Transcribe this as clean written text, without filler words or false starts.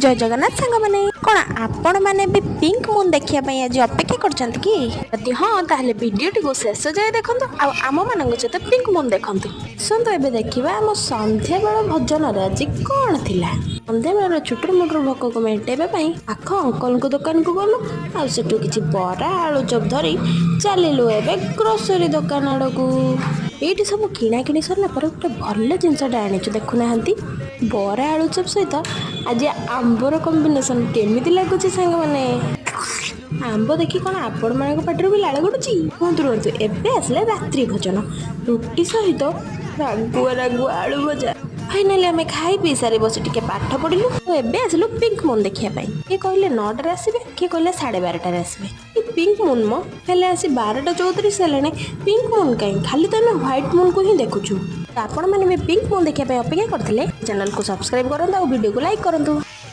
जय जगन्नाथ सांग मैंने कौन आपण मैंने भी पिंक मून देखिया आज अपेक्षा करछंत कि यदि हाँ ताहले वीडियोटी को शेष जाए देखंतु आम मान सहित पिंक मून देखंतु सुनतो एबे देखिबा आम संध्या बेल भजन रे आज कौन थिला संध्या बेल छुटुर मुटुर भोक को मेंटेबा पई पाख अंकल को दुकान को गलु आ सेठु किछि बरा आलू चप धरी चलिलु एबे ग्रोसरी दुकान आड़कू एठी सब किणा किणी सरला पर गोटे भल जिनसटा आनिछु देखु नाहंती बरा आलू चप सहित आज आंबर कॉम्बिनेशन केमिति लागुची सांग माने आंब देखी कौन आपण मान पाटर भी लाल गड़ुची कहतु रुहतु एबे आसले रात्रि भोजन रुटी सहित रागुआ रागुआ आलू भजा फाइनाली आम खाई पी सारी बस टिके पाठ पढ़िलु तो एबे आसलु पिंक मून देखिया पाई किए कहले 9टार आसबे किए कहले 12:30 आसबे पिंक मून मो हेले आसी 12:34 हेलाने पिंक मून कहीं खाली तो आम व्हाइट मून को ही देखुछु आपण मैंने भी पिंक मून देखिया पाई अपेक्षा करथिले चैनल को सब्सक्राइब करंतु और वीडियो को लाइक करंतु।